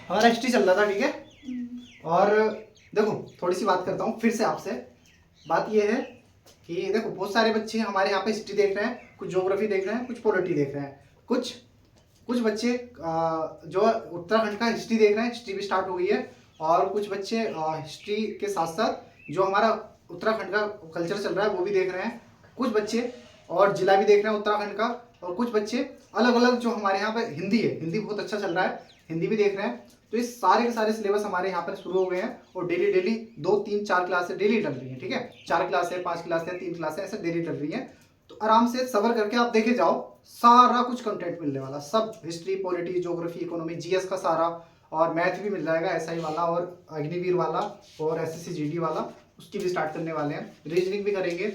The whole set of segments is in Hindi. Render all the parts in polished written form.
हमारा हिस्ट्री चल रहा था, ठीक है। और देखो थोड़ी सी बात करता हूँ फिर से आपसे। बात ये है कि देखो बहुत सारे बच्चे हमारे यहाँ पे हिस्ट्री देख रहे हैं, कुछ ज्योग्राफी देख रहे हैं, कुछ पॉलिटी देख रहे हैं, कुछ कुछ बच्चे जो उत्तराखंड का हिस्ट्री देख रहे हैं, हिस्ट्री भी स्टार्ट हो गई है। और कुछ बच्चे हिस्ट्री के साथ साथ जो हमारा उत्तराखंड का कल्चर चल रहा है वो भी देख रहे हैं। कुछ बच्चे और जिला भी देख रहे हैं उत्तराखंड का। और कुछ बच्चे अलग अलग जो हमारे यहाँ पे हिंदी है, हिंदी बहुत अच्छा चल रहा है, हिंदी भी देख रहे हैं। तो ये सारे के सारे सिलेबस हमारे यहाँ पर शुरू हो गए हैं और डेली डेली 2-3-4 क्लासें डेली चल रही हैं, ठीक है। 4 क्लासें, 5 क्लासें, 3 क्लासें ऐसे डेली चल रही हैं। तो आराम से सबर करके आप देखे जाओ, सारा कुछ कंटेंट मिलने वाला, सब history, polity, geography, economy, GS का सारा। और मैथ भी मिल जाएगा, एसआई वाला और अग्निवीर वाला और एसएससी जीडी वाला, उसकी भी स्टार्ट करने वाले हैं। रीजनिंग भी करेंगे,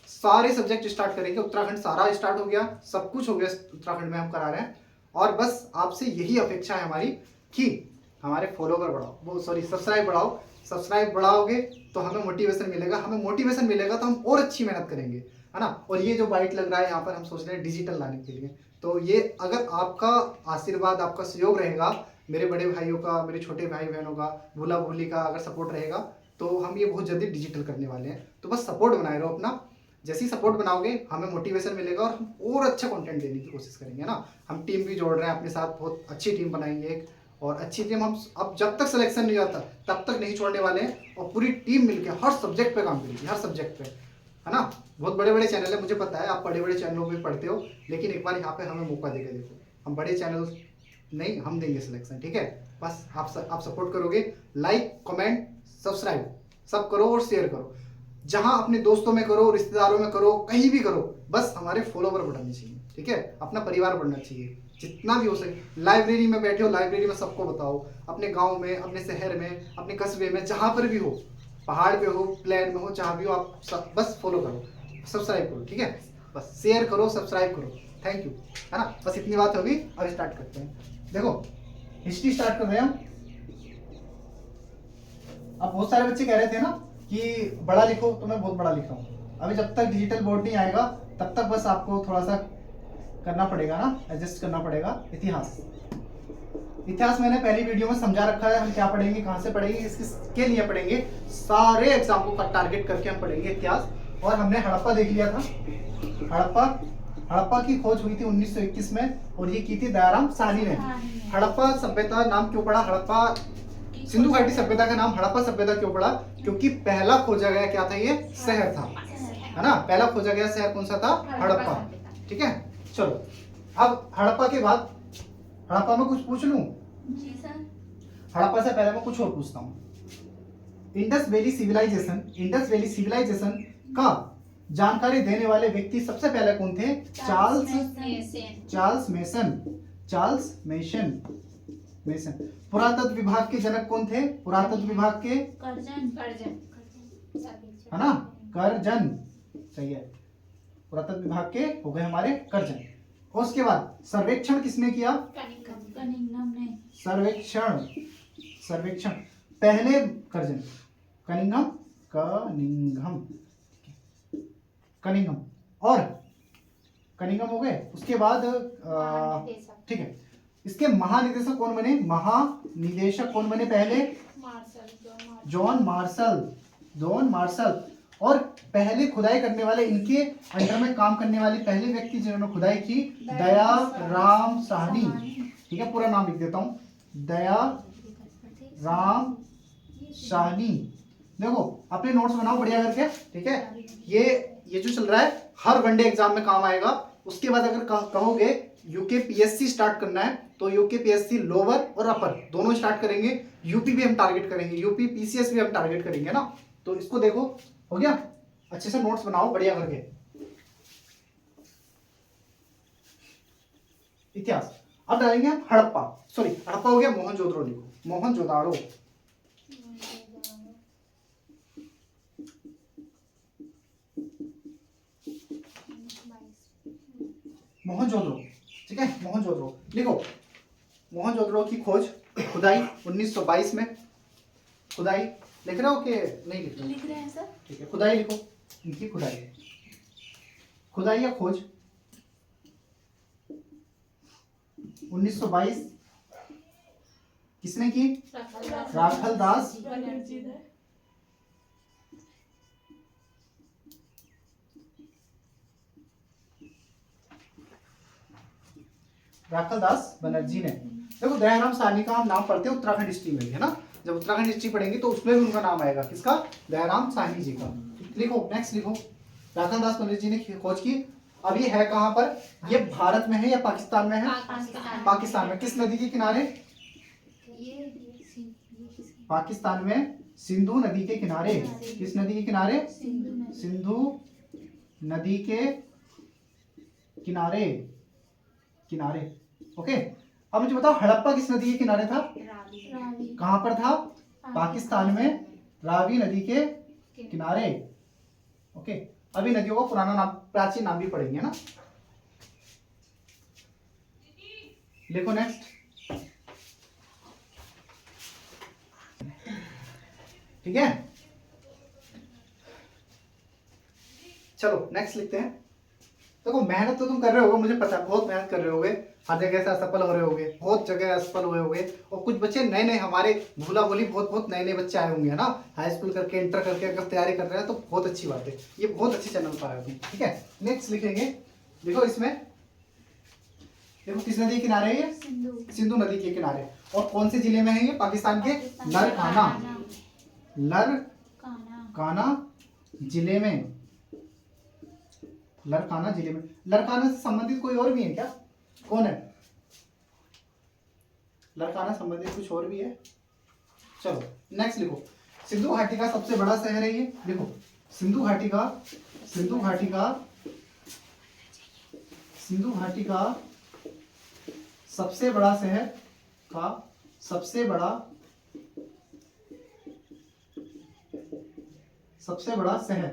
सारे सब्जेक्ट स्टार्ट करेंगे। उत्तराखंड सारा स्टार्ट हो गया, सब कुछ हो गया उत्तराखंड में हम करा रहे हैं। और बस आपसे यही अपेक्षा है हमारी कि हमारे फॉलोवर बढ़ाओ, वो सॉरी सब्सक्राइब बढ़ाओ। सब्सक्राइब बढ़ाओगे तो हमें मोटिवेशन मिलेगा, हमें मोटिवेशन मिलेगा तो हम और अच्छी मेहनत करेंगे, है ना। और ये जो वाइट लग रहा है यहाँ पर, हम सोच रहे हैं डिजिटल लाने के लिए। तो ये अगर आपका आशीर्वाद, आपका सहयोग रहेगा, मेरे बड़े भाइयों का, मेरे छोटे भाई बहनों का, भूला भूली का अगर सपोर्ट रहेगा, तो हम ये बहुत जल्दी डिजिटल करने वाले हैं। तो बस सपोर्ट बनाए रहो अपना। जैसे ही सपोर्ट बनाओगे हमें मोटिवेशन मिलेगा और हम और अच्छा कंटेंट देने की कोशिश करेंगे ना। हम टीम भी जोड़ रहे हैं अपने साथ, बहुत अच्छी टीम बनाएंगे एक। और अच्छी टीम हम अब जब तक सिलेक्शन नहीं होता तब तक नहीं छोड़ने वाले हैं। और पूरी टीम मिलकर हर सब्जेक्ट पे काम करेगी, हर सब्जेक्ट पे, है ना। बहुत बड़े बड़े चैनल है, मुझे पता है आप बड़े बड़े चैनलों पे पढ़ते हो, लेकिन एक बार यहाँ पे हमें मौका देकर देखो। हम बड़े चैनल नहीं, हम देंगे सिलेक्शन, ठीक है। बस आप सपोर्ट करोगे, लाइक, कमेंट, सब्सक्राइब सब करो और शेयर करो। जहां अपने दोस्तों में करो, रिश्तेदारों में करो, कहीं भी करो, बस हमारे फॉलोवर बढ़ाने चाहिए, ठीक है। अपना परिवार बढ़ना चाहिए जितना भी हो सके। लाइब्रेरी में बैठे हो, लाइब्रेरी में सबको बताओ, अपने गांव में, अपने शहर में, अपने कस्बे में, जहां पर भी हो, पहाड़ पे हो, प्लेन में हो, जहां भी हो, आप बस फॉलो करो, सब्सक्राइब करो, ठीक है। बस शेयर करो, सब्सक्राइब करो, थैंक यू, है ना। बस इतनी बात होगी, अब स्टार्ट करते हैं। देखो हिस्ट्री स्टार्ट कर रहे हैं हम। अब बहुत सारे बच्चे कह रहे थे ना कि बड़ा लिखो, तो मैं बहुत बड़ा लिख रहा हूँ। अभी जब तक डिजिटल बोर्ड नहीं आएगा तब तक बस आपको थोड़ा सा करना पड़ेगा ना, एडजस्ट करना पड़ेगा। इतिहास, इतिहास मैंने पहली वीडियो में समझा रखा है, हम क्या पढ़ेंगे, कहाँ से पढ़ेंगे, किसके लिए पढ़ेंगे। सारे एग्जाम को टारगेट करके हम पढ़ेंगे इतिहास। और हमने हड़प्पा देख लिया था। हड़प्पा की खोज हुई थी 1921 में और ये की थी दयाराम साहनी ने। हड़प्पा सभ्यता नाम क्यों पड़ा हड़प्पा, सिंधु घाटी सभ्यता का नाम हड़प्पा सभ्यता क्यों पड़ा? क्योंकि पहला खोजा गया क्या था, ये शहर था, है ना। पहला खोजा गया शहर कौन सा था? हड़प्पा, ठीक है। चलो अब हड़प्पा के बाद, हड़प्पा में कुछ पूछ लूं? जी सर। हड़प्पा से पहले मैं कुछ और पूछता हूँ। Indus valley civilisation, Indus valley civilisation का जानकारी देने वाले व्यक्ति सबसे पहले कौन थे? Charles Masson. Charles Masson. पुरातत्व विभाग के जनक कौन थे? पुरातत्व विभाग के कर्जन, है ना, कर्जन, सही है। पुरातत्व विभाग के हो गए हमारे कर्जन। और उसके बाद सर्वेक्षण किसने किया? कनिंघम ने। सर्वेक्षण पहले कर्जन, कनिंघम और कनिंघम हो गए। उसके बाद ठीक है, इसके महानिदेशक कौन बने? महानिदेशक कौन बने पहले? John Marshall. और पहले खुदाई करने वाले, इनके अंडर में काम करने वाले पहले व्यक्ति जिन्होंने खुदाई की, दयाराम साहनी, ठीक है। पूरा नाम लिख देता हूं, दयाराम साहनी। देखो अपने नोट्स बनाओ बढ़िया करके, ठीक है। ये जो चल रहा है हर वनडे एग्जाम में काम आएगा। उसके बाद अगर कहोगे यूकेपीएससी स्टार्ट करना है तो यूकेपीएससी लोअर और अपर दोनों स्टार्ट करेंगे। यूपी भी हम टारगेट करेंगे, यूपी पीसीएस भी हम टारगेट करेंगे ना। तो इसको देखो, हो गया। अच्छे से नोट्स बनाओ बढ़िया करके। इतिहास अब डालेंगे हड़प्पा, सॉरी हड़प्पा हो गया, मोहनजोदड़ो लिखो, मोहनजोदाड़ो। मोहनजोदड़ो, ठीक है, मोहनजोदड़ो लिखो। मोहनजोदड़ो की खोज, खुदाई 1922 में। खुदाई लिख रहे हो कि नहीं लिख रहे? लिख रहे हैं सर, ठीक है। खुदाई लिखो, इनकी खुदाई या खोज 1922 किसने की? राखल दास बनर्जी ने। देखो दयाराम साहनी का हम नाम पढ़ते हैं उत्तराखंड हिस्ट्री में, है ना? जब उत्तराखंड हिस्ट्री पढ़ेंगे तो उसमें भी उनका नाम आएगा, किसका? दयाराम साहनी जी का। लिखो, नेक्स्ट लिखो, राखल दास बनर्जी ने खोज की। अब ये है कहाँ पर? ये भारत में है या पाकिस्तान में है? पाकिस्तान में। किस नदी के किनारे? पाकिस्तान में सिंधु नदी के किनारे। किस नदी के किनारे? सिंधु नदी के किनारे। किनारे, ओके। अब मुझे बताओ हड़प्पा किस नदी के किनारे था? कहां पर था? पाकिस्तान में रावी नदी के किनारे, ओके। अभी नदियों का पुराना नाम, प्राचीन नाम भी पढ़ेंगे, ना? लिखो नेक्स्ट, ठीक है। चलो नेक्स्ट लिखते हैं। देखो मेहनत तो तुम कर रहे होगे, मुझे पता है बहुत मेहनत कर रहे होगे, हर जगह से असफल हो रहे होगे, बहुत जगह असफल हुए होगे। और कुछ बच्चे नए नए, हमारे भूला भूली बहुत नए नए बच्चे आए होंगे, है ना? हाई स्कूल करके, इंटर करके अगर तैयारी कर रहे हैं तो बहुत अच्छी बात है, ये बहुत अच्छे चैनल पर आए तुम, ठीक है। नेक्स्ट लिखेंगे, देखो इसमें, देखो किस नदी के किनारे है ये? सिंधु नदी के किनारे। और कौन से जिले में है ये? पाकिस्तान के लरकाना जिले में। लरकाना जिले में। लरकाना से संबंधित कोई और भी है क्या? कौन है? लरकाना संबंधित कुछ और भी है? चलो नेक्स्ट लिखो, सिंधु घाटी का सबसे बड़ा शहर है ये। देखो सिंधु घाटी का सबसे बड़ा शहर का सबसे बड़ा शहर,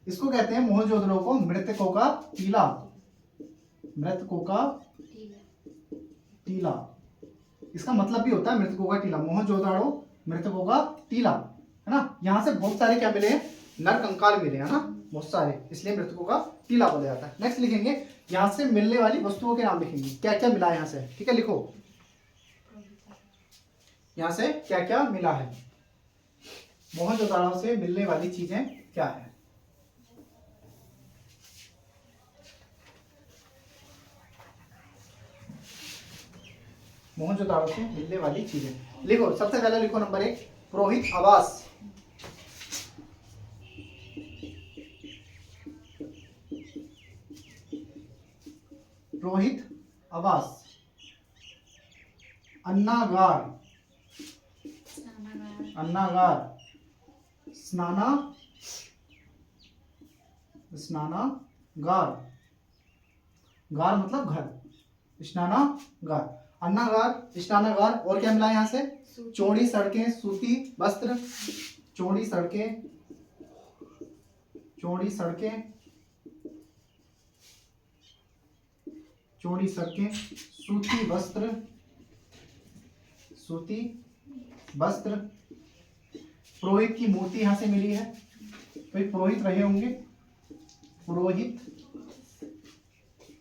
इसको कहते हैं मोहनजोदड़ो को मृतकों का टीला। मृतकों का टीला, इसका मतलब भी होता है मृतकों का टीला। मोहनजोदड़ो मृतकों का टीला, है ना? यहाँ से बहुत सारे क्या मिले हैं? नर कंकाल मिले हैं, ना? बहुत सारे, इसलिए मृतकों का टीला बोला जाता है। नेक्स्ट लिखेंगे, यहाँ से मिलने वाली वस्तुओं के नाम लिखेंगे, क्या क्या मिला है यहाँ से, ठीक है। लिखो यहाँ से क्या क्या मिला है, मोहनजोदड़ो से मिलने वाली चीजें क्या है। मोहनजोदड़ो से मिलने वाली चीजें लिखो। सबसे पहले लिखो नंबर 1, पुरोहित आवास। पुरोहित आवास। अन्नागार। स्नानागार। गार मतलब घर, स्नानागार, अन्नागार, स्नानागार। और क्या मिला यहाँ से? चौड़ी सड़कें, सूती वस्त्र। चौड़ी सड़कें, सूती वस्त्र। पुरोहित की मूर्ति यहाँ से मिली है, कोई पुरोहित रहे होंगे, पुरोहित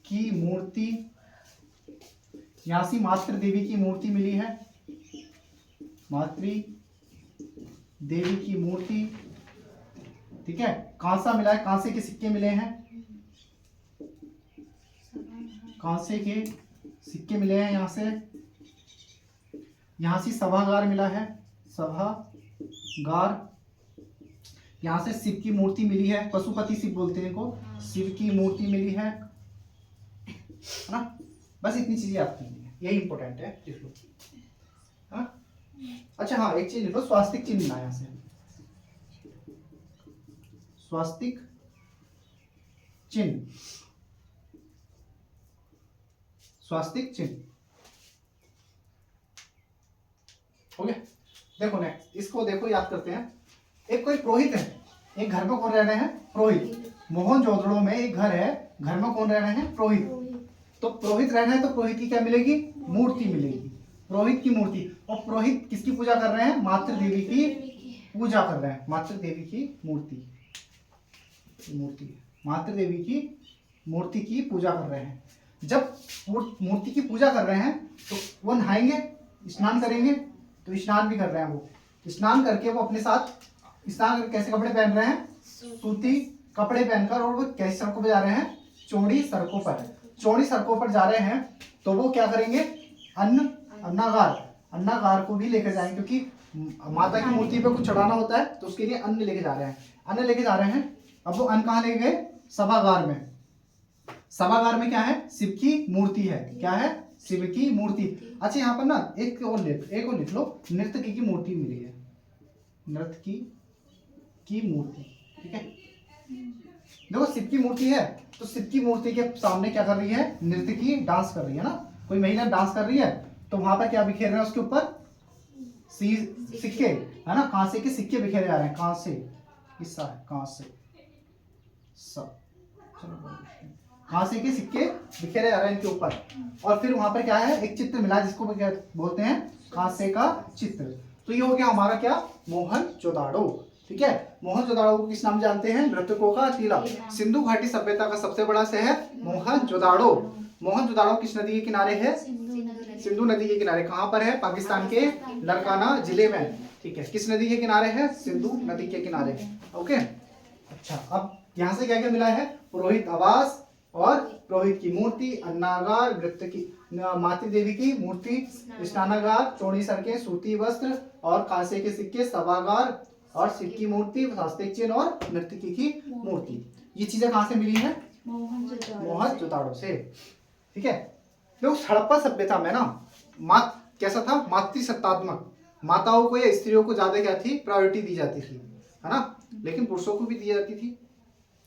की मूर्ति। यहाँ से मातृ देवी की मूर्ति मिली है, मातृ देवी की मूर्ति, ठीक है। कांसा मिला है, कांसे के सिक्के मिले हैं, कांसे के सिक्के मिले हैं यहाँ से। यहाँ से सभागार मिला है, सभागार। यहाँ से शिव की मूर्ति मिली है, पशुपति शिव बोलते हैं इनको, शिव की मूर्ति मिली है ना? बस इतनी चीजें याद करनी है, यही इंपॉर्टेंट है, लिख लो। हाँ अच्छा, हाँ एक चीज लिखो, स्वास्तिक चिन्ह मिला यहाँ से, स्वास्तिक चिन्ह। हो गया। देखो नेक्स्ट, इसको देखो, याद करते हैं। एक कोई पुरोहित है, एक घर में कौन रह रहे हैं? पुरोहित। मोहनजोदड़ो में एक घर है, घर में कौन रह रहे हैं? पुरोहित। तो पुरोहित रहना है तो पुरोहित की क्या मिलेगी? मूर्ति मिलेगी, पुरोहित की मूर्ति। और पुरोहित किसकी पूजा कर रहे हैं? मातृ देवी की पूजा कर रहे हैं, मातृ देवी की मूर्ति, मातृ देवी की मूर्ति की पूजा कर रहे हैं। जब मूर्ति की पूजा कर रहे हैं तो वो नहाएंगे, स्नान करेंगे तो स्नान भी कर रहे हैं वो, स्नान करके वो अपने साथ स्नान करके कैसे कपड़े पहन रहे हैं, सूती कपड़े पहनकर, और वो कैसी सड़कों पर जा रहे हैं, चौड़ी सड़कों पर, चौड़ी सड़कों पर जा रहे हैं। तो वो क्या करेंगे, अन्नागार को भी लेकर जाएंगे, क्योंकि माता की मूर्ति पे कुछ चढ़ाना होता है, तो उसके लिए अन्न लेके जा रहे हैं, अन्न लेके जा रहे हैं। अब वो अन्न कहाँ ले गए, सभागार में। सभागार में क्या है, शिव की मूर्ति है, क्या है, शिव की मूर्ति। अच्छा यहाँ पर ना एक और लिख लो, नर्तकी की मूर्ति मिली है, नर्तकी की मूर्ति, ठीक है। देखो शिव की मूर्ति है, तो शिव की मूर्ति के सामने क्या कर रही है, नर्तकी डांस कर रही है ना, कोई महिला डांस कर रही है, तो वहां पर क्या बिखेर रहे हैं, उसके ऊपर सिक्के है ना, कांसे के सिक्के बिखेरे जा रहे हैं, कांसे हिस्सा है, कांसे सब, चलो कांसे के सिक्के बिखेरे जा रहे हैं इनके ऊपर। और फिर वहां पर क्या है, एक चित्र मिला जिसको क्या बोलते हैं, कांसे का चित्र। तो ये हो गया हमारा क्या, मोहनजोदाड़ो, ठीक है। मोहनजोदाड़ो को किस नाम जानते हैं, मृतकों का टीला। सिंधु घाटी सभ्यता का सबसे बड़ा शहर मोहनजोदाड़ो। मोहनजोदाड़ो किस नदी के किनारे है, सिंधु नदी के किनारे। कहां पर है, पाकिस्तान के लड़काना जिले में, ठीक है। किस नदी के किनारे है, सिंधु नदी के किनारे, ओके। अच्छा अब यहाँ से क्या क्या मिला है, पुरोहित आवास और पुरोहित की मूर्ति, अन्नागार, नृत्य की मातृ देवी की मूर्ति, स्नानागार, चौड़ी सड़कें, सूती वस्त्र और कांसे के सिक्के, सभागार और शिव की मूर्ति, शास्त्रीय चिन्ह और नर्तकी की मूर्ति। ये चीजें कहाँ से मिली है, मोहनजोदाड़ो से, ठीक है। देखो हड़प्पा सभ्यता में ना कैसा था, मातृसत्तात्मक, माताओं को या स्त्रियों को ज्यादा क्या थी, प्रायोरिटी दी जाती थी, है ना, लेकिन पुरुषों को भी दी जाती थी।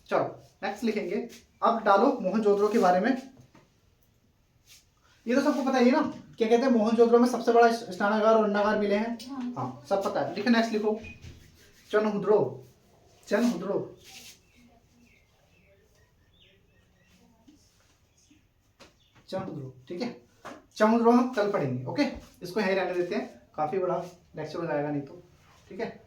चलो नेक्स्ट लिखेंगे। अब डालो मोहनजोदड़ो के बारे में। ये तो सबको पता ही है ना, क्या कहते हैं, मोहनजोदड़ो में सबसे बड़ा स्नानागार और अन्नागार मिले हैं, हाँ सब पता है। लिखो नेक्स्ट, लिखो चनहुद्रो, चनहुद्रो, चनहुद्रो, ठीक है। चनहुद्रो हम कल पढ़ेंगे, ओके। इसको यहीं रहने देते हैं, काफी बड़ा लेक्चर हो जाएगा नहीं तो, ठीक है।